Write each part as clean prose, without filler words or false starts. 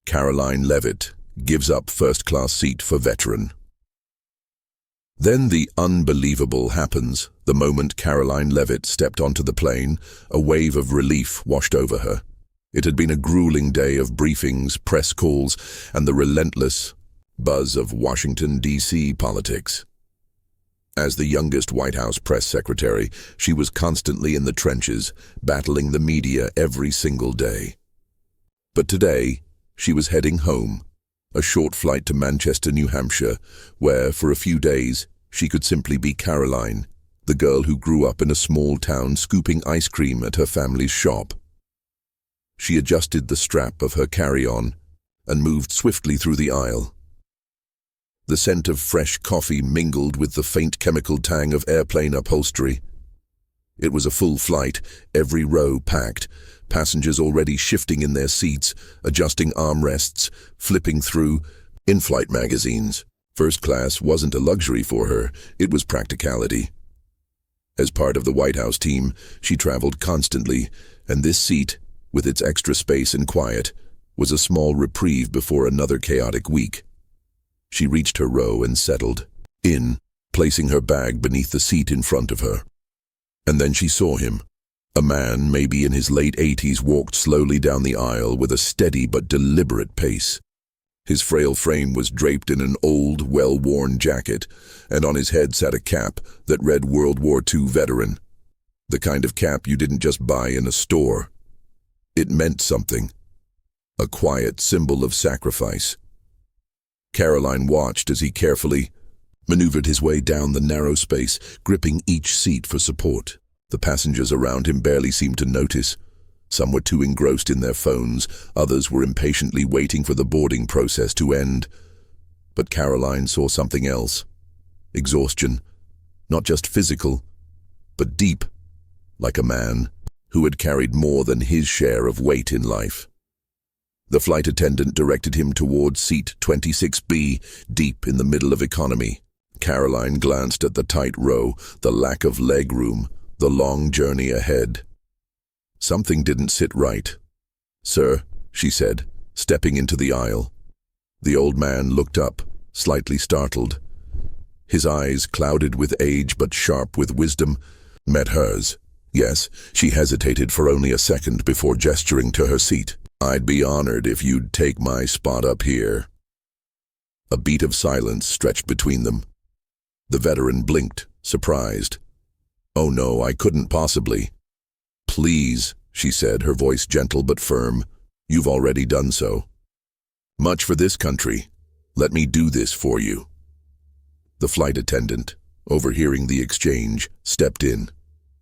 Karoline Leavitt gives up first-class seat for veteran. Then the unbelievable happens. The moment Karoline Leavitt stepped onto the plane, a wave of relief washed over her. It had been a grueling day of briefings, press calls, and the relentless buzz of Washington, D.C. politics. As the youngest White House press secretary, she was constantly in the trenches, battling the media every single day. But today, she was heading home, a short flight to Manchester, New Hampshire, where, for a few days, she could simply be Karoline, the girl who grew up in a small town scooping ice cream at her family's shop. She adjusted the strap of her carry-on and moved swiftly through the aisle. The scent of fresh coffee mingled with the faint chemical tang of airplane upholstery. It was a full flight, every row packed, passengers already shifting in their seats, adjusting armrests, flipping through in-flight magazines. First class wasn't a luxury for her, it was practicality. As part of the White House team, she traveled constantly, and this seat, with its extra space and quiet, was a small reprieve before another chaotic week. She reached her row and settled in, placing her bag beneath the seat in front of her. And then she saw him. A man, maybe in his late 80s, walked slowly down the aisle with a steady but deliberate pace. His frail frame was draped in an old, well-worn jacket, and on his head sat a cap that read World War II veteran. The kind of cap you didn't just buy in a store. It meant something. A quiet symbol of sacrifice. Karoline watched as he carefully maneuvered his way down the narrow space, gripping each seat for support. The passengers around him barely seemed to notice. Some were too engrossed in their phones, others were impatiently waiting for the boarding process to end. But Karoline saw something else. Exhaustion, not just physical, but deep, like a man who had carried more than his share of weight in life. The flight attendant directed him towards seat 26B, deep in the middle of economy. Karoline glanced at the tight row, the lack of leg room, the long journey ahead. Something didn't sit right. "Sir," she said, stepping into the aisle. The old man looked up, slightly startled. His eyes, clouded with age but sharp with wisdom, met hers. Yes, she hesitated for only a second before gesturing to her seat. "I'd be honored if you'd take my spot up here." A beat of silence stretched between them. The veteran blinked, surprised. "Oh no, I couldn't possibly." "Please," she said, her voice gentle but firm. "You've already done so. Much for this country. Let me do this for you." The flight attendant, overhearing the exchange, stepped in.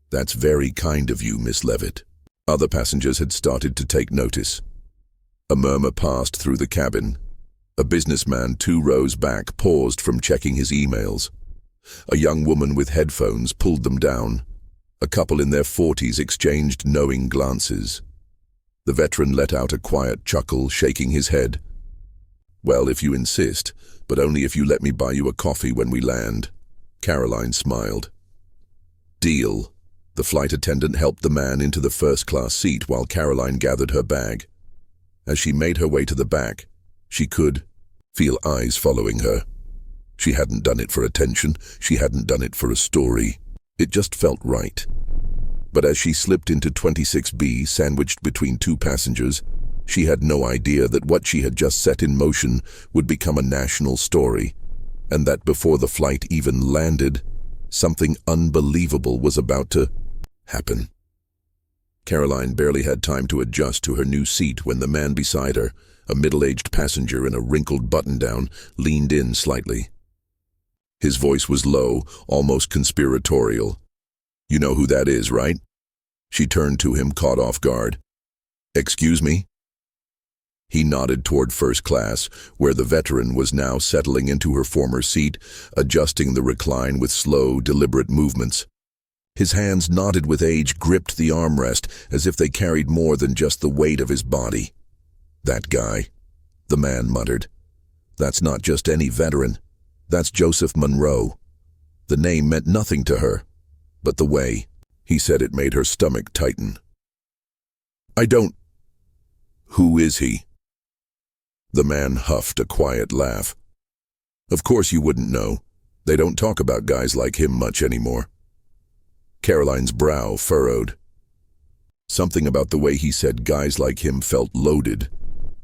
"That's very kind of you, Miss Leavitt." Other passengers had started to take notice. A murmur passed through the cabin. A businessman 2 rows back paused from checking his emails. A young woman with headphones pulled them down. A couple in their 40s exchanged knowing glances. The veteran let out a quiet chuckle, shaking his head. "Well, if you insist, but only if you let me buy you a coffee when we land." Karoline smiled. "Deal." The flight attendant helped the man into the first-class seat while Karoline gathered her bag. As she made her way to the back, she could feel eyes following her. She hadn't done it for attention, she hadn't done it for a story. It just felt right. But as she slipped into 26B, sandwiched between 2 passengers, she had no idea that what she had just set in motion would become a national story, and that before the flight even landed, something unbelievable was about to happen. Karoline barely had time to adjust to her new seat when the man beside her, a middle-aged passenger in a wrinkled button-down, leaned in slightly. His voice was low, almost conspiratorial. "You know who that is, right?" She turned to him, caught off guard. "Excuse me?" He nodded toward first class, where the veteran was now settling into her former seat, adjusting the recline with slow, deliberate movements. His hands, knotted with age, gripped the armrest as if they carried more than just the weight of his body. "That guy," the man muttered. "That's not just any veteran. That's Joseph Monroe." The name meant nothing to her, but the way he said it made her stomach tighten. "I don't." "Who is he?" The man huffed a quiet laugh. Of course you wouldn't know. They don't talk about guys like him much anymore. Karoline's brow furrowed. Something about the way he said guys like him felt loaded.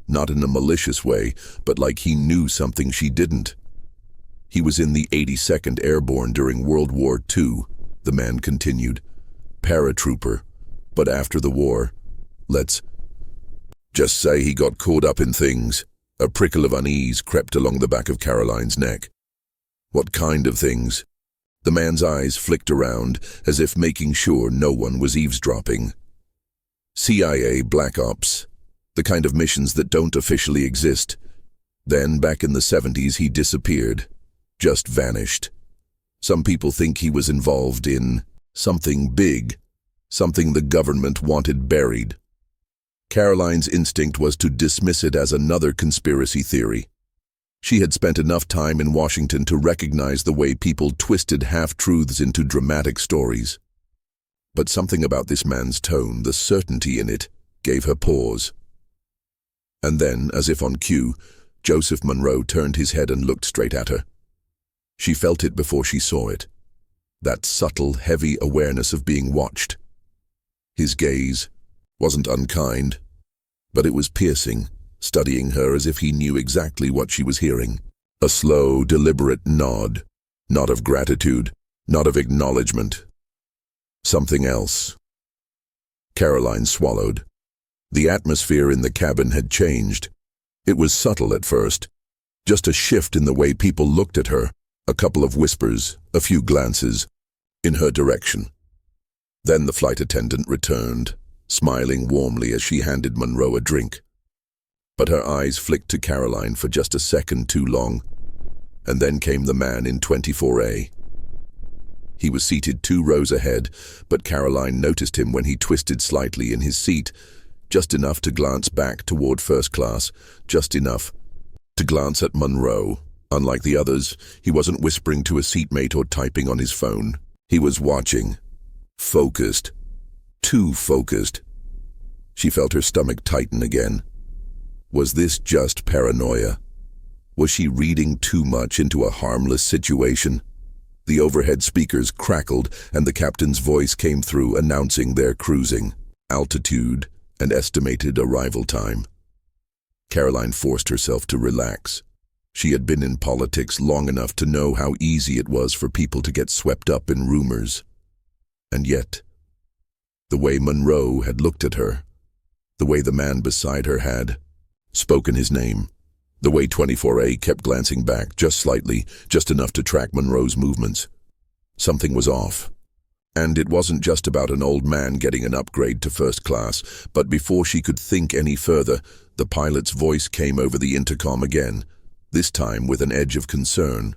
Not in a malicious way, but like he knew something she didn't. He was in the 82nd Airborne during World War II, the man continued. Paratrooper. But after the war, let's just say he got caught up in things. A prickle of unease crept along the back of Karoline's neck. What kind of things? The man's eyes flicked around, as if making sure no one was eavesdropping. CIA Black Ops. The kind of missions that don't officially exist. Then, back in the 70s, he disappeared. Just vanished. Some people think he was involved in something big. Something the government wanted buried. Karoline's instinct was to dismiss it as another conspiracy theory. She had spent enough time in Washington to recognize the way people twisted half-truths into dramatic stories. But something about this man's tone, the certainty in it, gave her pause. And then, as if on cue, Joseph Monroe turned his head and looked straight at her. She felt it before she saw it. That subtle, heavy awareness of being watched. His gaze wasn't unkind, but it was piercing, studying her as if he knew exactly what she was hearing. A slow, deliberate nod, not of gratitude, not of acknowledgement. Something else. Karoline swallowed. The atmosphere in the cabin had changed. It was subtle at first, just a shift in the way people looked at her, a couple of whispers, a few glances, in her direction. Then the flight attendant returned, smiling warmly as she handed Monroe a drink. But her eyes flicked to Karoline for just a second too long, and then came the man in 24A. He was seated 2 rows ahead, but Karoline noticed him when he twisted slightly in his seat, just enough to glance back toward first class, just enough to glance at Monroe. Unlike the others, he wasn't whispering to a seatmate or typing on his phone. He was watching. Focused. Too focused. She felt her stomach tighten again. Was this just paranoia? Was she reading too much into a harmless situation? The overhead speakers crackled, and the captain's voice came through announcing their cruising, altitude, and estimated arrival time. Karoline forced herself to relax. She had been in politics long enough to know how easy it was for people to get swept up in rumors. And yet, the way Monroe had looked at her, the way the man beside her had spoken his name, the way 24A kept glancing back just slightly, just enough to track Monroe's movements. Something was off. And it wasn't just about an old man getting an upgrade to first class, but before she could think any further, the pilot's voice came over the intercom again, this time with an edge of concern.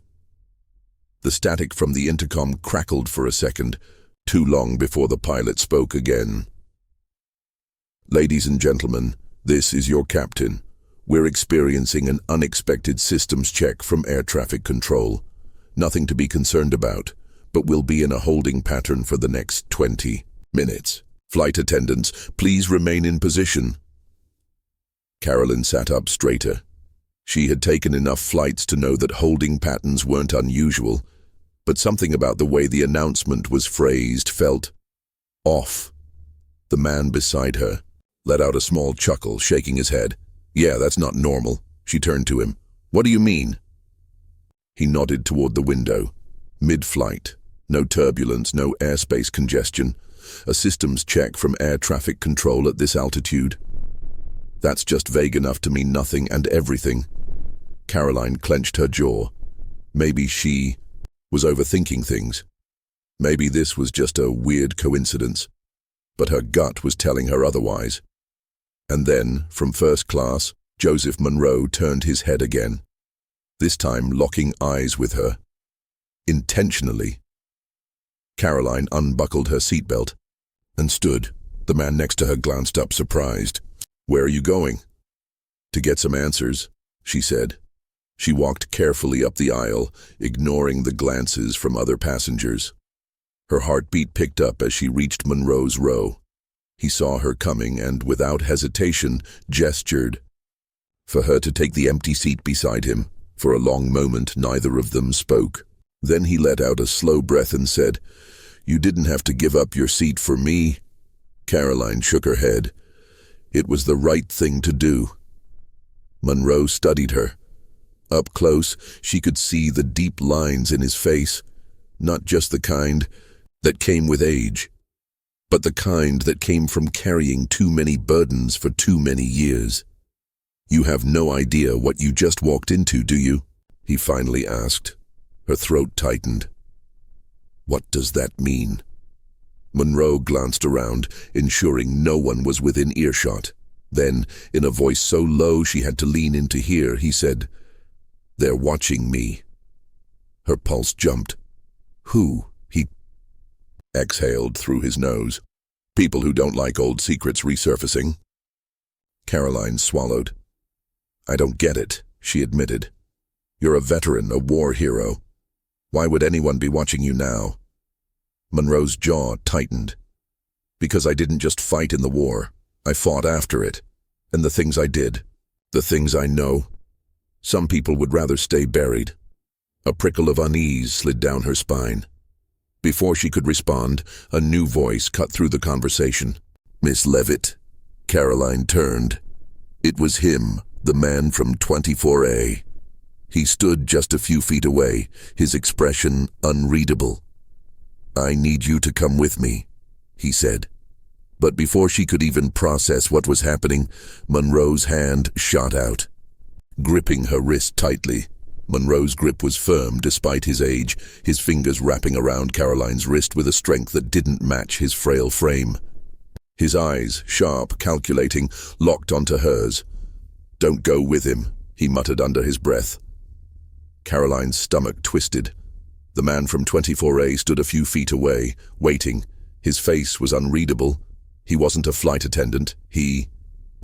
The static from the intercom crackled for a second, too long before the pilot spoke again. Ladies and gentlemen, this is your captain. We're experiencing an unexpected systems check from air traffic control. Nothing to be concerned about, but we'll be in a holding pattern for the next 20 minutes. Flight attendants, please remain in position. Karoline sat up straighter. She had taken enough flights to know that holding patterns weren't unusual, but something about the way the announcement was phrased felt off. The man beside her let out a small chuckle, shaking his head. Yeah, that's not normal. She turned to him. What do you mean? He nodded toward the window. Mid-flight. No turbulence, no airspace congestion. A systems check from air traffic control at this altitude. That's just vague enough to mean nothing and everything. Karoline clenched her jaw. Maybe she was overthinking things. Maybe this was just a weird coincidence. But her gut was telling her otherwise. And then, from first class, Joseph Monroe turned his head again, this time locking eyes with her. Intentionally. Karoline unbuckled her seatbelt and stood. The man next to her glanced up, surprised. Where are you going? To get some answers, she said. She walked carefully up the aisle, ignoring the glances from other passengers. Her heartbeat picked up as she reached Monroe's row. He saw her coming and, without hesitation, gestured. for her to take the empty seat beside him. For a long moment, neither of them spoke. Then he let out a slow breath and said, "You didn't have to give up your seat for me." Karoline shook her head. It was the right thing to do. Monroe studied her. Up close, she could see the deep lines in his face, not just the kind that came with age, but the kind that came from carrying too many burdens for too many years. "You have no idea what you just walked into, do you?" he finally asked. Her throat tightened. "What does that mean?" Monroe glanced around, ensuring no one was within earshot. Then, in a voice so low she had to lean in to hear, he said, "They're watching me." Her pulse jumped. "Who?" he exhaled through his nose. "People who don't like old secrets resurfacing." Karoline swallowed. "I don't get it," she admitted. "You're a veteran, a war hero. Why would anyone be watching you now?" Monroe's jaw tightened. "Because I didn't just fight in the war. I fought after it. And the things I did, the things I know. Some people would rather stay buried." A prickle of unease slid down her spine. Before she could respond, a new voice cut through the conversation. "Miss Leavitt." Karoline turned. It was him, the man from 24A. He stood just a few feet away, his expression unreadable. "I need you to come with me," he said. But before she could even process what was happening, Monroe's hand shot out, gripping her wrist tightly. Monroe's grip was firm despite his age, his fingers wrapping around Karoline's wrist with a strength that didn't match his frail frame. His eyes, sharp, calculating, locked onto hers. "Don't go with him," he muttered under his breath. Karoline's stomach twisted. The man from 24A stood a few feet away, waiting. His face was unreadable. He wasn't a flight attendant. He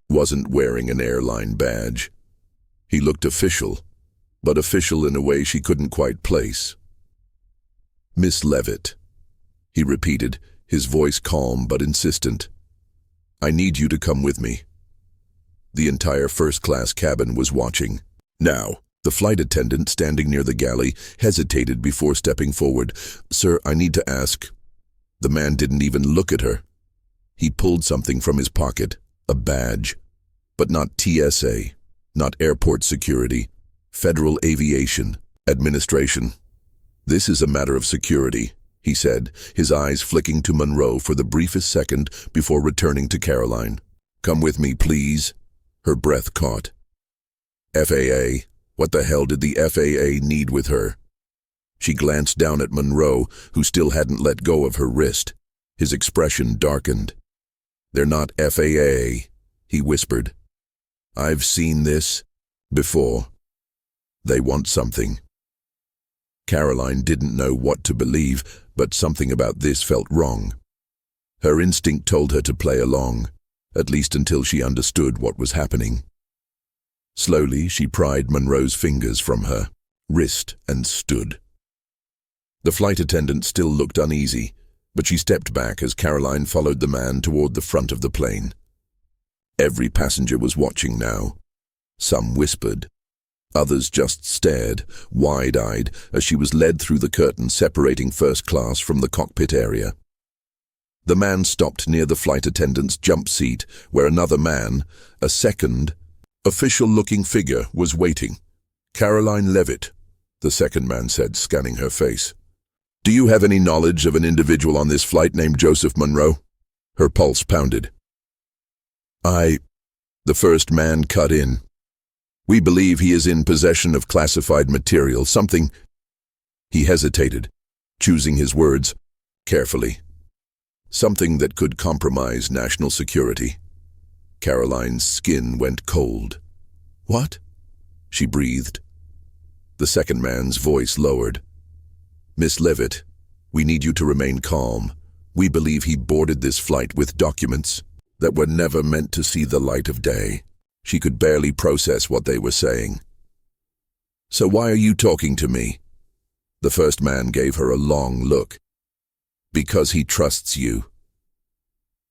wasn't wearing an airline badge. He looked official, but official in a way she couldn't quite place. "Miss Leavitt," he repeated, his voice calm but insistent. "I need you to come with me." The entire first-class cabin was watching. Now, the flight attendant standing near the galley hesitated before stepping forward. "Sir, I need to ask." The man didn't even look at her. He pulled something from his pocket, a badge. But not TSA, not airport security, Federal Aviation Administration. "This is a matter of security," he said, his eyes flicking to Monroe for the briefest second before returning to Karoline. "Come with me, please." Her breath caught. FAA? What the hell did the FAA need with her? She glanced down at Monroe, who still hadn't let go of her wrist. His expression darkened. "They're not FAA," he whispered. "I've seen this before. They want something." Karoline didn't know what to believe, but something about this felt wrong. Her instinct told her to play along, at least until she understood what was happening. Slowly, she pried Monroe's fingers from her wrist and stood. The flight attendant still looked uneasy, but she stepped back as Karoline followed the man toward the front of the plane. Every passenger was watching now. Some whispered. Others just stared, wide-eyed, as she was led through the curtain separating first class from the cockpit area. The man stopped near the flight attendant's jump seat, where another man, a second, official-looking figure, was waiting. "Karoline Leavitt," the second man said, scanning her face. "Do you have any knowledge of an individual on this flight named Joseph Monroe?" Her pulse pounded. The first man cut in. "We believe he is in possession of classified material, something—" He hesitated, choosing his words carefully. "Something that could compromise national security." Karoline's skin went cold. "What?" she breathed. The second man's voice lowered. "Miss Leavitt, we need you to remain calm. We believe he boarded this flight with documents that were never meant to see the light of day." She could barely process what they were saying. "So why are you talking to me?" The first man gave her a long look. "Because he trusts you."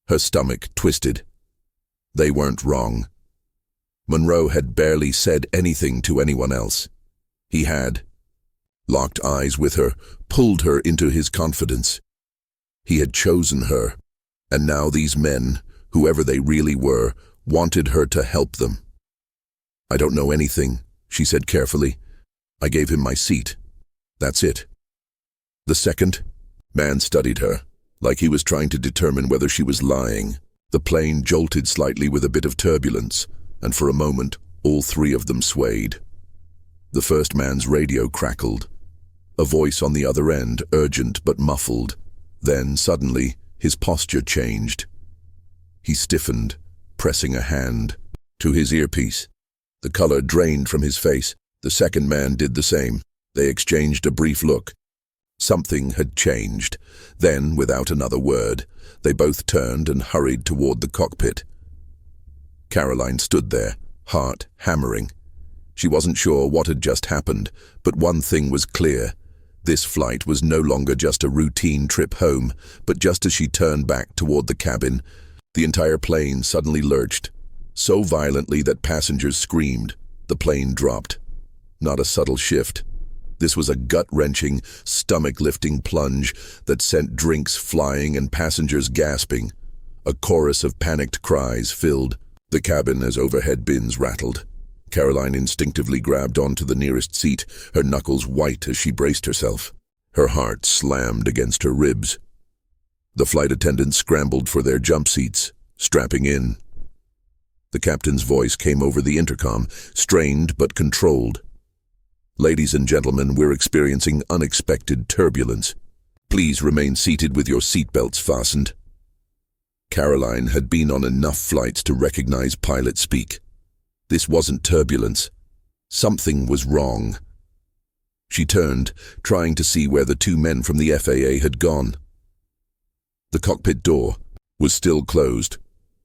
Her stomach twisted. They weren't wrong. Monroe had barely said anything to anyone else. He had locked eyes with her, pulled her into his confidence. He had chosen her, and now these men, whoever they really were, wanted her to help them. "I don't know anything," she said carefully. "I gave him my seat. That's it." The second man studied her, like he was trying to determine whether she was lying. The plane jolted slightly with a bit of turbulence, and for a moment, all three of them swayed. The first man's radio crackled. A voice on the other end, urgent but muffled. Then, suddenly, his posture changed. He stiffened, pressing a hand to his earpiece. The color drained from his face. The second man did the same. They exchanged a brief look. Something had changed. Then, without another word, they both turned and hurried toward the cockpit. Karoline stood there, heart hammering. She wasn't sure what had just happened, but one thing was clear. This flight was no longer just a routine trip home, but just as she turned back toward the cabin, the entire plane suddenly lurched, so violently that passengers screamed. The plane dropped. Not a subtle shift. This was a gut-wrenching, stomach-lifting plunge that sent drinks flying and passengers gasping. A chorus of panicked cries filled the cabin as overhead bins rattled. Karoline instinctively grabbed onto the nearest seat, her knuckles white as she braced herself. Her heart slammed against her ribs. The flight attendants scrambled for their jump seats, strapping in. The captain's voice came over the intercom, strained but controlled. "Ladies and gentlemen, we're experiencing unexpected turbulence. Please remain seated with your seatbelts fastened." Karoline had been on enough flights to recognize pilot speak. This wasn't turbulence. Something was wrong. She turned, trying to see where the two men from the FAA had gone. The cockpit door was still closed,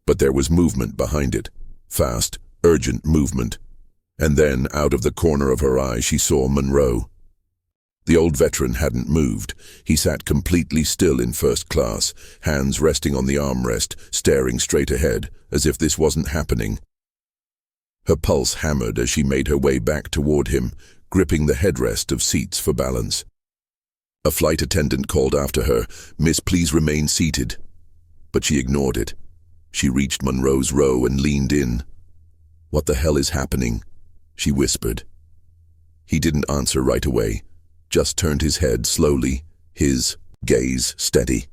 but there was movement behind it. Fast, urgent movement. And then, out of the corner of her eye, she saw Monroe. The old veteran hadn't moved. He sat completely still in first class, hands resting on the armrest, staring straight ahead, as if this wasn't happening. Her pulse hammered as she made her way back toward him, gripping the headrest of seats for balance. A flight attendant called after her, "Miss, please remain seated." But she ignored it. She reached Monroe's row and leaned in. "What the hell is happening?" she whispered. He didn't answer right away, just turned his head slowly, his gaze steady.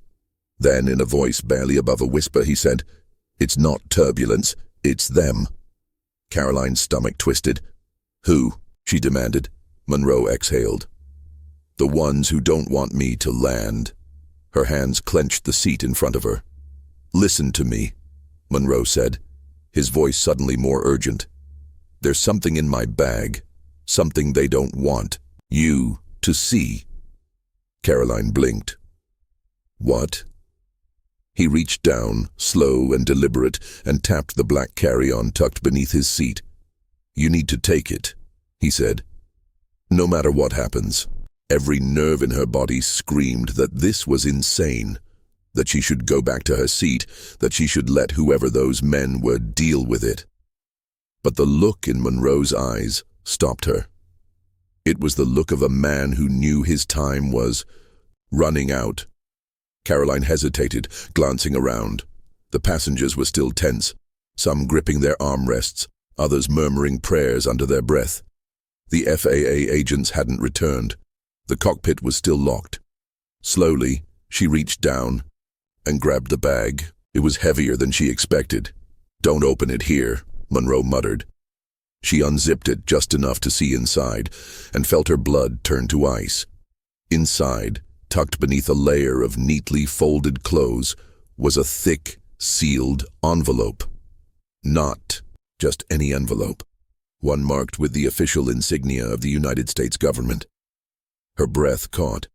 Then, in a voice barely above a whisper, he said, "It's not turbulence, it's them." Karoline's stomach twisted. "Who?" she demanded. Monroe exhaled. "The ones who don't want me to land." Her hands clenched the seat in front of her. "Listen to me," Monroe said, his voice suddenly more urgent. "There's something in my bag, something they don't want you to see." Karoline blinked. "What?" He reached down, slow and deliberate, and tapped the black carry-on tucked beneath his seat. "You need to take it," he said. No matter what happens, every nerve in her body screamed that this was insane, that she should go back to her seat, that she should let whoever those men were deal with it. But the look in Monroe's eyes stopped her. It was the look of a man who knew his time was running out. Karoline hesitated, glancing around. The passengers were still tense, some gripping their armrests, others murmuring prayers under their breath. The FAA agents hadn't returned. The cockpit was still locked. Slowly, she reached down and grabbed the bag. It was heavier than she expected. "Don't open it here," Monroe muttered. She unzipped it just enough to see inside and felt her blood turn to ice. Inside, tucked beneath a layer of neatly folded clothes, was a thick, sealed envelope. Not just any envelope, one marked with the official insignia of the United States government. Her breath caught.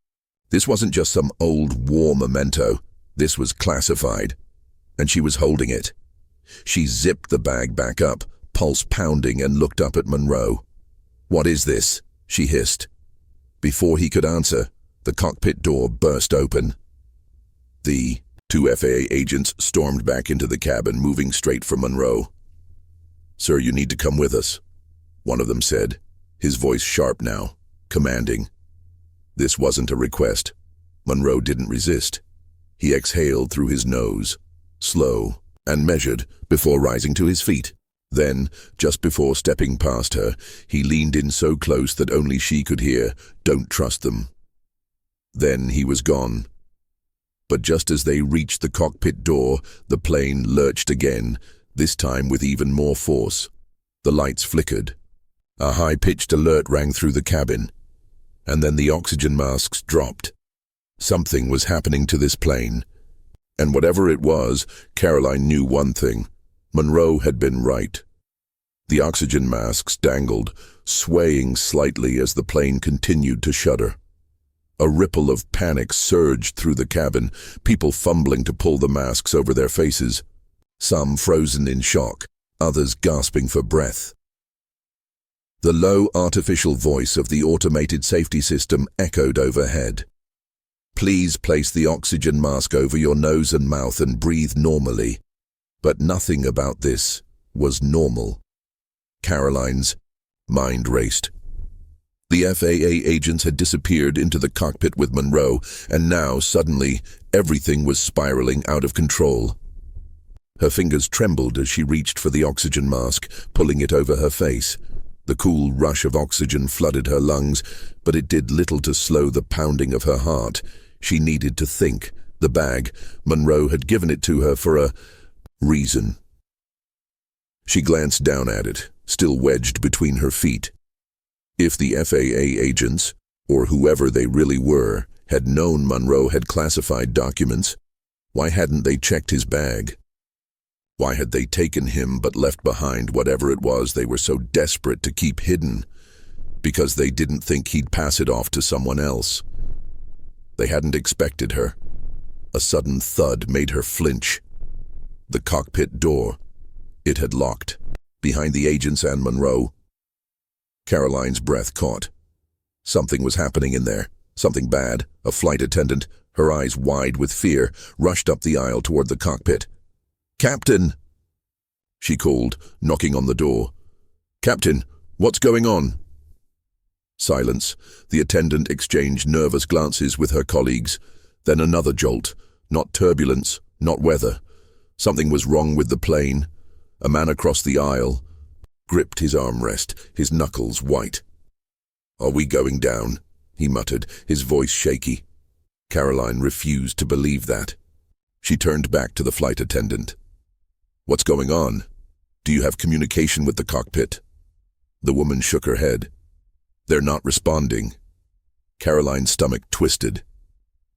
This wasn't just some old war memento. This was classified, and she was holding it. She zipped the bag back up, pulse pounding, and looked up at Monroe. "What is this?" she hissed. Before he could answer, the cockpit door burst open. The two FAA agents stormed back into the cabin, moving straight for Monroe. "Sir, you need to come with us," one of them said, his voice sharp now, commanding. This wasn't a request. Monroe didn't resist. He exhaled through his nose, slow and measured, before rising to his feet. Then, just before stepping past her, he leaned in so close that only she could hear, "Don't trust them." Then he was gone. But just as they reached the cockpit door, the plane lurched again, this time with even more force. The lights flickered. A high-pitched alert rang through the cabin, and then the oxygen masks dropped. Something was happening to this plane. And whatever it was, Karoline knew one thing. Monroe had been right. The oxygen masks dangled, swaying slightly as the plane continued to shudder. A ripple of panic surged through the cabin, people fumbling to pull the masks over their faces, some frozen in shock, others gasping for breath. The low, artificial voice of the automated safety system echoed overhead. "Please place the oxygen mask over your nose and mouth and breathe normally." But nothing about this was normal. Karoline's mind raced. The FAA agents had disappeared into the cockpit with Monroe, and now, suddenly, everything was spiraling out of control. Her fingers trembled as she reached for the oxygen mask, pulling it over her face. The cool rush of oxygen flooded her lungs, but it did little to slow the pounding of her heart. She needed to think. The bag, Monroe had given it to her for a reason. She glanced down at it, still wedged between her feet. If the FAA agents, or whoever they really were, had known Monroe had classified documents, why hadn't they checked his bag? Why had they taken him but left behind whatever it was they were so desperate to keep hidden? Because they didn't think he'd pass it off to someone else. They hadn't expected her. A sudden thud made her flinch. The cockpit door. It had locked, behind the agents and Monroe. Karoline's breath caught. Something was happening in there. Something bad. A flight attendant, her eyes wide with fear, rushed up the aisle toward the cockpit. "Captain!" she called, knocking on the door. "Captain, what's going on?" Silence. The attendant exchanged nervous glances with her colleagues. Then another jolt. Not turbulence, not weather. Something was wrong with the plane. A man across the aisle gripped his armrest, his knuckles white. "Are we going down?" he muttered, his voice shaky. Karoline refused to believe that. She turned back to the flight attendant. "What's going on? Do you have communication with the cockpit?" The woman shook her head. "They're not responding." Karoline's stomach twisted.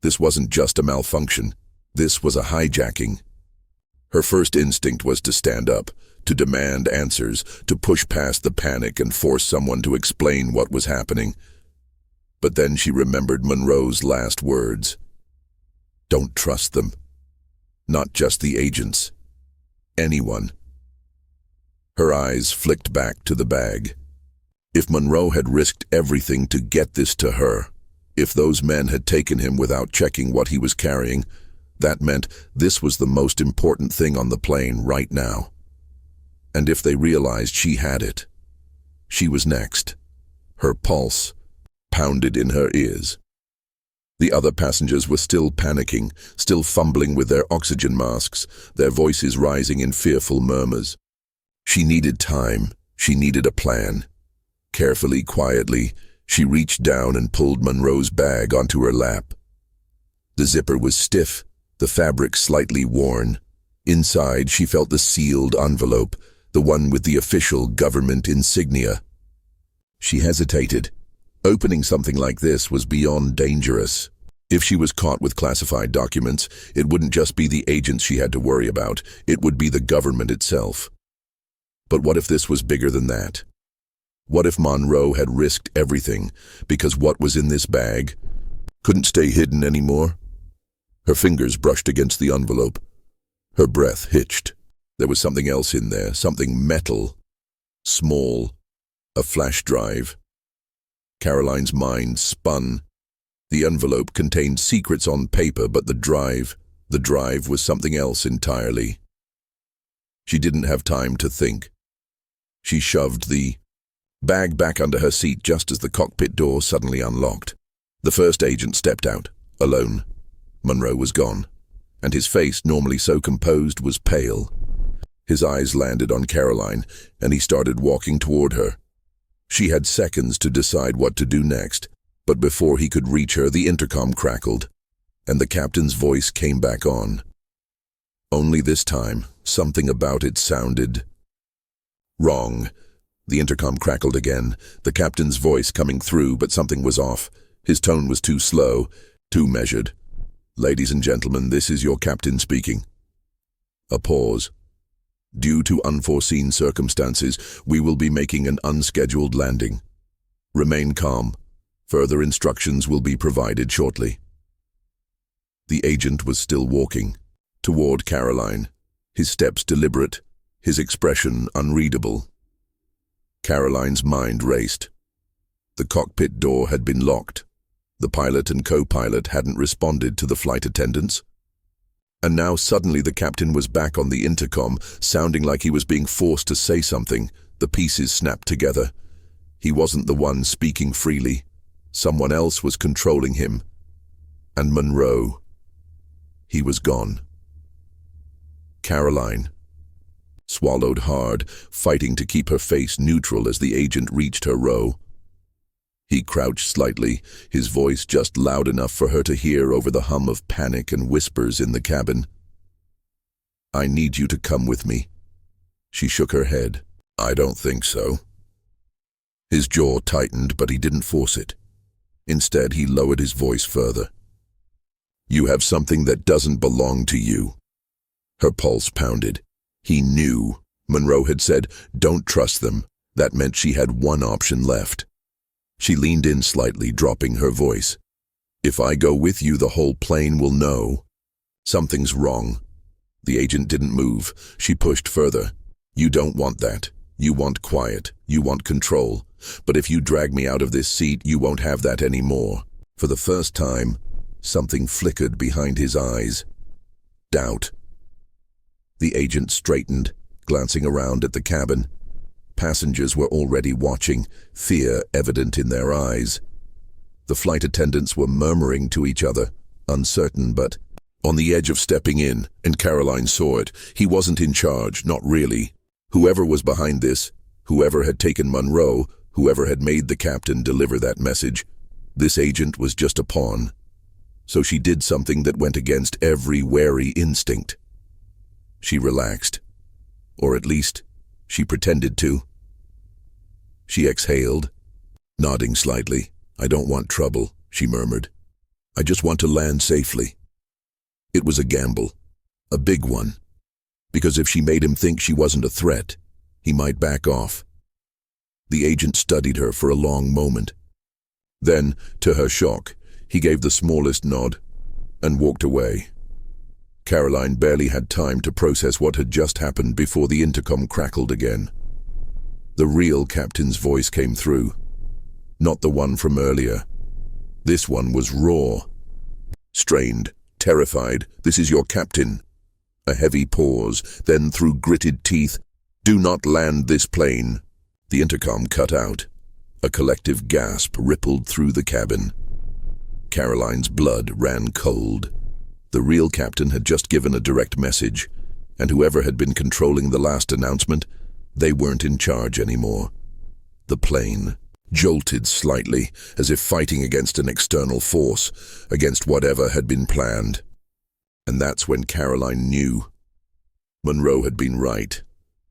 This wasn't just a malfunction. This was a hijacking. Her first instinct was to stand up, to demand answers, to push past the panic and force someone to explain what was happening. But then she remembered Monroe's last words. Don't trust them. Not just the agents. Anyone. Her eyes flicked back to the bag. If Monroe had risked everything to get this to her, if those men had taken him without checking what he was carrying, that meant this was the most important thing on the plane right now. And if they realized she had it, she was next. Her pulse pounded in her ears. The other passengers were still panicking, still fumbling with their oxygen masks, their voices rising in fearful murmurs. She needed time. She needed a plan. Carefully, quietly, she reached down and pulled Monroe's bag onto her lap. The zipper was stiff, the fabric slightly worn. Inside, she felt the sealed envelope, the one with the official government insignia. She hesitated. Opening something like this was beyond dangerous. If she was caught with classified documents, it wouldn't just be the agents she had to worry about, it would be the government itself. But what if this was bigger than that? What if Monroe had risked everything because what was in this bag couldn't stay hidden anymore? Her fingers brushed against the envelope. Her breath hitched. There was something else in there, something metal, small, a flash drive. Karoline's mind spun. The envelope contained secrets on paper, but the drive was something else entirely. She didn't have time to think. She shoved the bag back under her seat just as the cockpit door suddenly unlocked. The first agent stepped out, alone. Monroe was gone, and his face, normally so composed, was pale. His eyes landed on Karoline, and he started walking toward her. She had seconds to decide what to do next, but before he could reach her, the intercom crackled, and the captain's voice came back on. Only this time, something about it sounded wrong. The intercom crackled again, the captain's voice coming through, but something was off. His tone was too slow, too measured. "Ladies and gentlemen, this is your captain speaking." A pause. "Due to unforeseen circumstances, we will be making an unscheduled landing. Remain calm. Further instructions will be provided shortly." The agent was still walking toward Karoline, his steps deliberate, his expression unreadable. Karoline's mind raced. The cockpit door had been locked. The pilot and co-pilot hadn't responded to the flight attendants. And now suddenly the captain was back on the intercom, sounding like he was being forced to say something. The pieces snapped together. He wasn't the one speaking freely. Someone else was controlling him. And Monroe. He was gone. Karoline swallowed hard, fighting to keep her face neutral as the agent reached her row. He crouched slightly, his voice just loud enough for her to hear over the hum of panic and whispers in the cabin. "I need you to come with me." She shook her head. "I don't think so." His jaw tightened, but he didn't force it. Instead, he lowered his voice further. "You have something that doesn't belong to you." Her pulse pounded. He knew. Monroe had said, "Don't trust them." That meant she had one option left. She leaned in slightly, dropping her voice. "If I go with you, the whole plane will know. Something's wrong." The agent didn't move. She pushed further. "You don't want that. You want quiet. You want control. But if you drag me out of this seat, you won't have that anymore." For the first time, something flickered behind his eyes. Doubt. The agent straightened, glancing around at the cabin. Passengers were already watching, fear evident in their eyes. The flight attendants were murmuring to each other, uncertain but on the edge of stepping in, and Karoline saw it. He wasn't in charge, not really. Whoever was behind this, whoever had taken Monroe, whoever had made the captain deliver that message, this agent was just a pawn. So she did something that went against every wary instinct. She relaxed, or at least, she pretended to. She exhaled, nodding slightly. "I don't want trouble," she murmured. "I just want to land safely." It was a gamble, a big one, because if she made him think she wasn't a threat, he might back off. The agent studied her for a long moment. Then, to her shock, he gave the smallest nod and walked away. Karoline barely had time to process what had just happened before the intercom crackled again. The real captain's voice came through, not the one from earlier. This one was raw, strained, terrified. "This is your captain." A heavy pause, then through gritted teeth, "Do not land this plane." The intercom cut out. A collective gasp rippled through the cabin. Karoline's blood ran cold. The real captain had just given a direct message, and whoever had been controlling the last announcement, they weren't in charge anymore. The plane jolted slightly, as if fighting against an external force, against whatever had been planned. And that's when Karoline knew. Monroe had been right.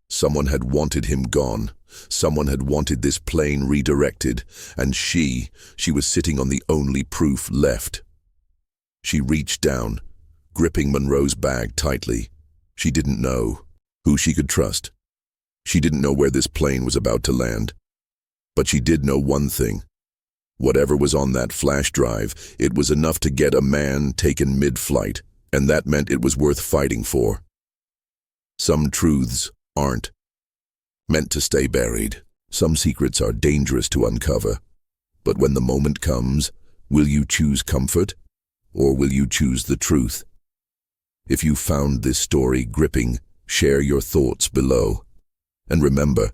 Someone had wanted him gone. Someone had wanted this plane redirected, and she was sitting on the only proof left. She reached down, gripping Monroe's bag tightly. She didn't know who she could trust. She didn't know where this plane was about to land. But she did know one thing. Whatever was on that flash drive, it was enough to get a man taken mid-flight, and that meant it was worth fighting for. Some truths aren't meant to stay buried. Some secrets are dangerous to uncover. But when the moment comes, will you choose comfort, or will you choose the truth? If you found this story gripping, share your thoughts below. And remember,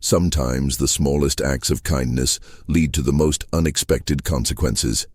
Sometimes the smallest acts of kindness lead to the most unexpected consequences.